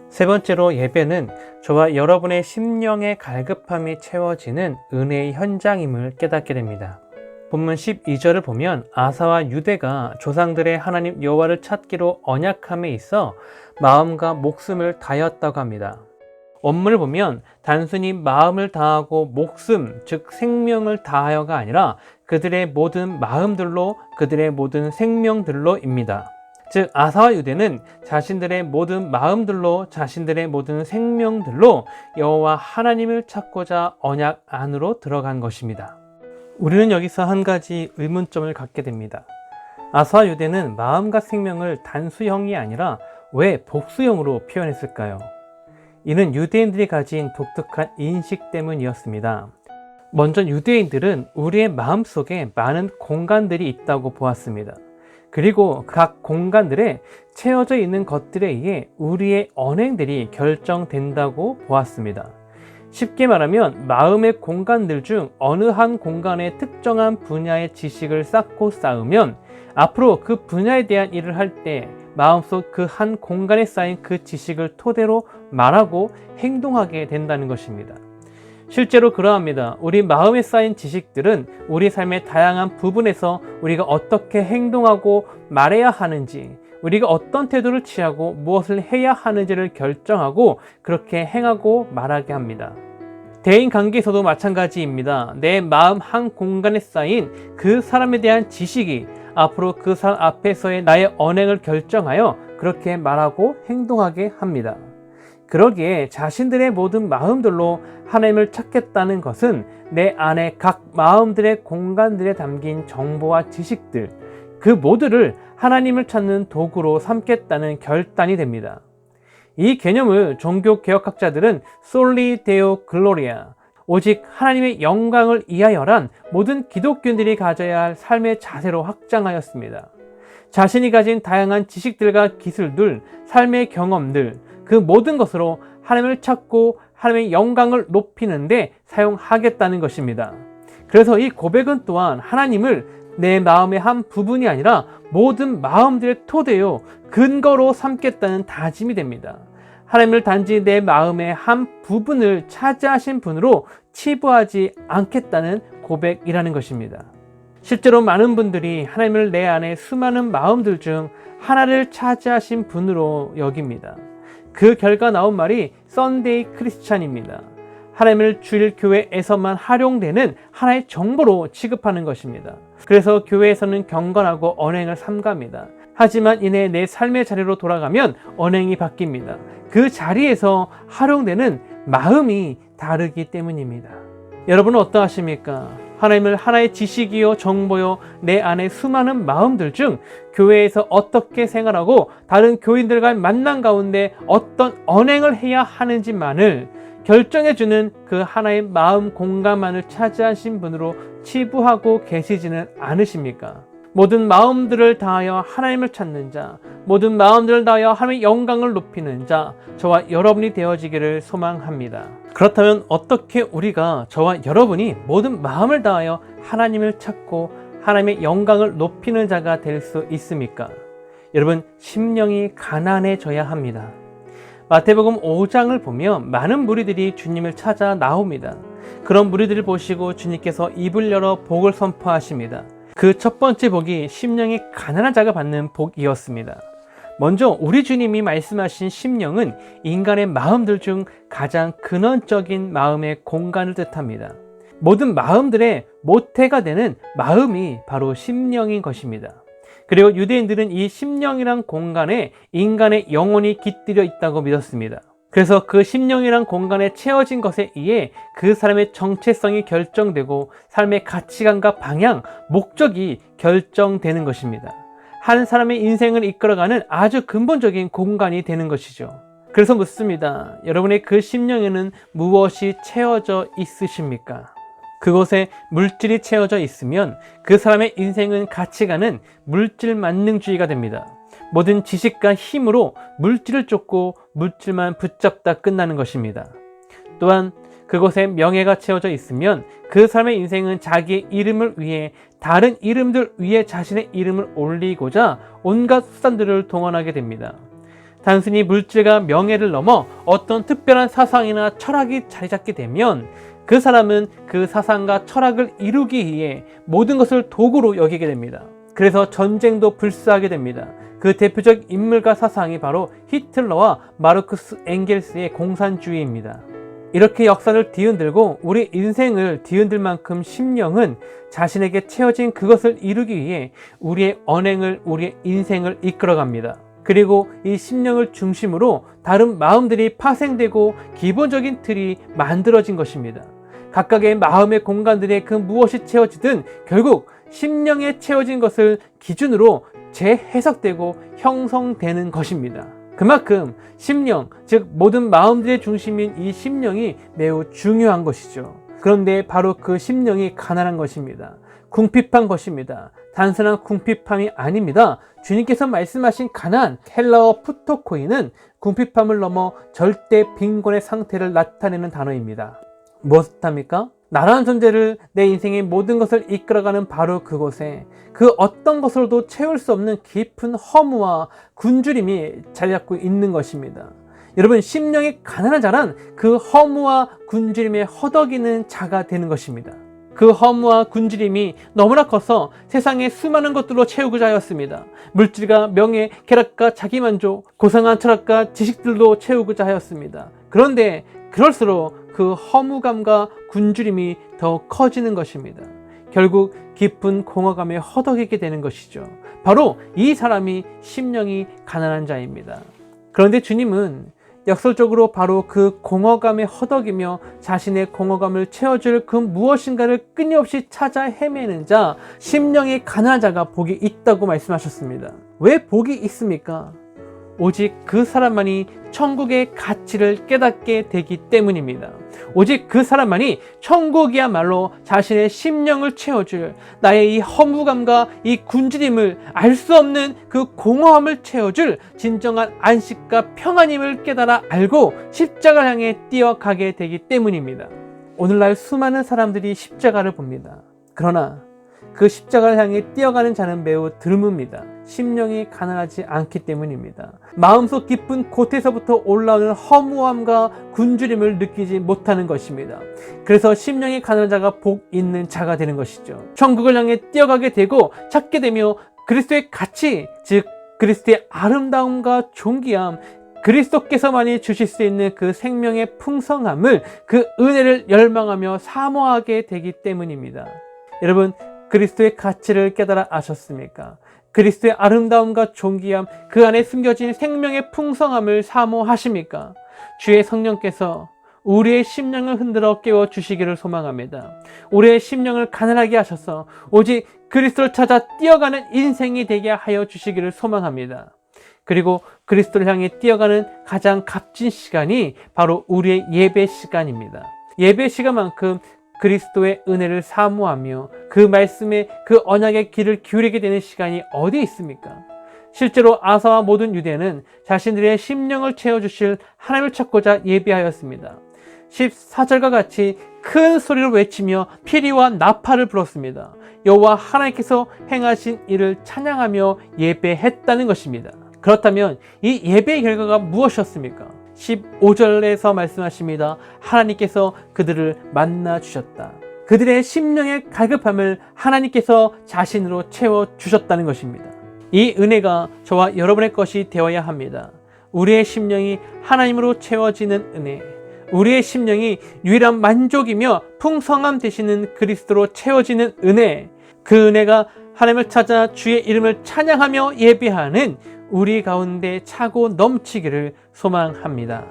세 번째로 예배는 저와 여러분의 심령의 갈급함이 채워지는 은혜의 현장임을 깨닫게 됩니다. 본문 12절을 보면 아사와 유대가 조상들의 하나님 여호와를 찾기로 언약함에 있어 마음과 목숨을 다하였다고 합니다. 원문을 보면 단순히 마음을 다하고 목숨, 즉 생명을 다하여가 아니라 그들의 모든 마음들로, 그들의 모든 생명들로입니다. 즉 아사와 유대는 자신들의 모든 마음들로, 자신들의 모든 생명들로 여호와 하나님을 찾고자 언약 안으로 들어간 것입니다. 우리는 여기서 한 가지 의문점을 갖게 됩니다. 아사와 유대는 마음과 생명을 단수형이 아니라 왜 복수형으로 표현했을까요? 이는 유대인들이 가진 독특한 인식 때문이었습니다. 먼저 유대인들은 우리의 마음속에 많은 공간들이 있다고 보았습니다. 그리고 각 공간들에 채워져 있는 것들에 의해 우리의 언행들이 결정된다고 보았습니다. 쉽게 말하면 마음의 공간들 중 어느 한 공간의 특정한 분야의 지식을 쌓고 쌓으면 앞으로 그 분야에 대한 일을 할 때 마음속 그 한 공간에 쌓인 그 지식을 토대로 말하고 행동하게 된다는 것입니다. 실제로 그러합니다. 우리 마음에 쌓인 지식들은 우리 삶의 다양한 부분에서 우리가 어떻게 행동하고 말해야 하는지, 우리가 어떤 태도를 취하고 무엇을 해야 하는지를 결정하고 그렇게 행하고 말하게 합니다. 대인 관계에서도 마찬가지입니다. 내 마음 한 공간에 쌓인 그 사람에 대한 지식이 앞으로 그 사람 앞에서의 나의 언행을 결정하여 그렇게 말하고 행동하게 합니다. 그러기에 자신들의 모든 마음들로 하나님을 찾겠다는 것은 내 안에 각 마음들의 공간들에 담긴 정보와 지식들, 그 모두를 하나님을 찾는 도구로 삼겠다는 결단이 됩니다. 이 개념을 종교개혁학자들은 솔리 데오 글로리아, 오직 하나님의 영광을 위하여란 모든 기독교인들이 가져야 할 삶의 자세로 확장하였습니다. 자신이 가진 다양한 지식들과 기술들, 삶의 경험들, 그 모든 것으로 하나님을 찾고 하나님의 영광을 높이는 데 사용하겠다는 것입니다. 그래서 이 고백은 또한 하나님을 내 마음의 한 부분이 아니라 모든 마음들의 토대요, 근거로 삼겠다는 다짐이 됩니다. 하나님을 단지 내 마음의 한 부분을 차지하신 분으로 치부하지 않겠다는 고백이라는 것입니다. 실제로 많은 분들이 하나님을 내 안에 수많은 마음들 중 하나를 차지하신 분으로 여깁니다. 그 결과 나온 말이 썬데이 크리스찬입니다. 하나님을 주일 교회에서만 활용되는 하나의 정보로 취급하는 것입니다. 그래서 교회에서는 경건하고 언행을 삼갑니다. 하지만 이내 내 삶의 자리로 돌아가면 언행이 바뀝니다. 그 자리에서 활용되는 마음이 다르기 때문입니다. 여러분은 어떠하십니까? 하나님을 하나의 지식이요 정보요 내 안에 수많은 마음들 중 교회에서 어떻게 생활하고 다른 교인들과의 만남 가운데 어떤 언행을 해야 하는지만을 결정해주는 그 하나의 마음 공간만을 차지하신 분으로 치부하고 계시지는 않으십니까? 모든 마음들을 다하여 하나님을 찾는 자, 모든 마음들을 다하여 하나님의 영광을 높이는 자, 저와 여러분이 되어지기를 소망합니다. 그렇다면 어떻게 우리가 저와 여러분이 모든 마음을 다하여 하나님을 찾고 하나님의 영광을 높이는 자가 될 수 있습니까? 여러분, 심령이 가난해져야 합니다. 마태복음 5장을 보면 많은 무리들이 주님을 찾아 나옵니다. 그런 무리들을 보시고 주님께서 입을 열어 복을 선포하십니다. 그 첫 번째 복이 심령이 가난한 자가 받는 복이었습니다. 먼저 우리 주님이 말씀하신 심령은 인간의 마음들 중 가장 근원적인 마음의 공간을 뜻합니다. 모든 마음들의 모태가 되는 마음이 바로 심령인 것입니다. 그리고 유대인들은 이 심령이란 공간에 인간의 영혼이 깃들여 있다고 믿었습니다. 그래서 그 심령이란 공간에 채워진 것에 의해 그 사람의 정체성이 결정되고 삶의 가치관과 방향, 목적이 결정되는 것입니다. 한 사람의 인생을 이끌어가는 아주 근본적인 공간이 되는 것이죠. 그래서 묻습니다. 여러분의 그 심령에는 무엇이 채워져 있으십니까? 그곳에 물질이 채워져 있으면 그 사람의 인생은 가치관은 물질 만능주의가 됩니다. 모든 지식과 힘으로 물질을 쫓고 물질만 붙잡다 끝나는 것입니다. 또한 그곳에 명예가 채워져 있으면 그 사람의 인생은 자기의 이름을 위해 다른 이름들 위에 자신의 이름을 올리고자 온갖 수단들을 동원하게 됩니다. 단순히 물질과 명예를 넘어 어떤 특별한 사상이나 철학이 자리 잡게 되면 그 사람은 그 사상과 철학을 이루기 위해 모든 것을 도구로 여기게 됩니다. 그래서 전쟁도 불사하게 됩니다. 그 대표적 인물과 사상이 바로 히틀러와 마르크스 엥겔스의 공산주의입니다. 이렇게 역사를 뒤흔들고 우리 인생을 뒤흔들 만큼 심령은 자신에게 채워진 그것을 이루기 위해 우리의 언행을, 우리의 인생을 이끌어갑니다. 그리고 이 심령을 중심으로 다른 마음들이 파생되고 기본적인 틀이 만들어진 것입니다. 각각의 마음의 공간들에 그 무엇이 채워지든 결국 심령에 채워진 것을 기준으로 재해석되고 형성되는 것입니다. 그만큼 심령, 즉 모든 마음들의 중심인 이 심령이 매우 중요한 것이죠. 그런데 바로 그 심령이 가난한 것입니다. 궁핍한 것입니다. 단순한 궁핍함이 아닙니다. 주님께서 말씀하신 가난, 헬라어 푸토코이는 궁핍함을 넘어 절대 빈곤의 상태를 나타내는 단어입니다. 무엇을 합니까? 나라는 존재를, 내 인생의 모든 것을 이끌어가는 바로 그곳에 그 어떤 것으로도 채울 수 없는 깊은 허무와 굶주림이 자리 잡고 있는 것입니다. 여러분, 심령이 가난한 자란 그 허무와 굶주림에 허덕이는 자가 되는 것입니다. 그 허무와 굶주림이 너무나 커서 세상의 수많은 것들로 채우고자 하였습니다. 물질과 명예, 쾌락과 자기만족, 고상한 철학과 지식들로 채우고자 하였습니다. 그런데 그럴수록 그 허무감과 굶주림이 더 커지는 것입니다. 결국 깊은 공허감에 허덕이게 되는 것이죠. 바로 이 사람이 심령이 가난한 자입니다. 그런데 주님은 역설적으로 바로 그 공허감에 허덕이며 자신의 공허감을 채워줄 그 무엇인가를 끊임없이 찾아 헤매는 자, 심령이 가난한 자가 복이 있다고 말씀하셨습니다. 왜 복이 있습니까? 오직 그 사람만이 천국의 가치를 깨닫게 되기 때문입니다. 오직 그 사람만이 천국이야말로 자신의 심령을 채워줄, 나의 이 허무감과 이 굶주림을, 알 수 없는 그 공허함을 채워줄 진정한 안식과 평안임을 깨달아 알고 십자가를 향해 뛰어가게 되기 때문입니다. 오늘날 수많은 사람들이 십자가를 봅니다. 그러나 그 십자가를 향해 뛰어가는 자는 매우 드뭅니다. 심령이 가난하지 않기 때문입니다. 마음속 깊은 곳에서부터 올라오는 허무함과 굶주림을 느끼지 못하는 것입니다. 그래서 심령이 가난한 자가 복 있는 자가 되는 것이죠. 천국을 향해 뛰어가게 되고 찾게 되며 그리스도의 가치, 즉 그리스도의 아름다움과 존귀함, 그리스도께서만이 주실 수 있는 그 생명의 풍성함을, 그 은혜를 열망하며 사모하게 되기 때문입니다. 여러분, 그리스도의 가치를 깨달아 아셨습니까? 그리스도의 아름다움과 존귀함, 그 안에 숨겨진 생명의 풍성함을 사모하십니까? 주의 성령께서 우리의 심령을 흔들어 깨워 주시기를 소망합니다. 우리의 심령을 가난하게 하셔서 오직 그리스도를 찾아 뛰어가는 인생이 되게 하여 주시기를 소망합니다. 그리고 그리스도를 향해 뛰어가는 가장 값진 시간이 바로 우리의 예배 시간입니다. 예배 시간만큼 그리스도의 은혜를 사모하며 그 말씀에, 그 언약의 귀를 기울이게 되는 시간이 어디 있습니까? 실제로 아사와 모든 유대는 자신들의 심령을 채워주실 하나님을 찾고자 예배하였습니다. 14절과 같이 큰 소리로 외치며 피리와 나팔을 불었습니다. 여호와 하나님께서 행하신 일을 찬양하며 예배했다는 것입니다. 그렇다면 이 예배의 결과가 무엇이었습니까? 15절에서 말씀하십니다. 하나님께서 그들을 만나 주셨다. 그들의 심령의 갈급함을 하나님께서 자신으로 채워주셨다는 것입니다. 이 은혜가 저와 여러분의 것이 되어야 합니다. 우리의 심령이 하나님으로 채워지는 은혜, 우리의 심령이 유일한 만족이며 풍성함 되시는 그리스도로 채워지는 은혜, 그 은혜가 하나님을 찾아 주의 이름을 찬양하며 예배하는 우리 가운데 차고 넘치기를 소망합니다.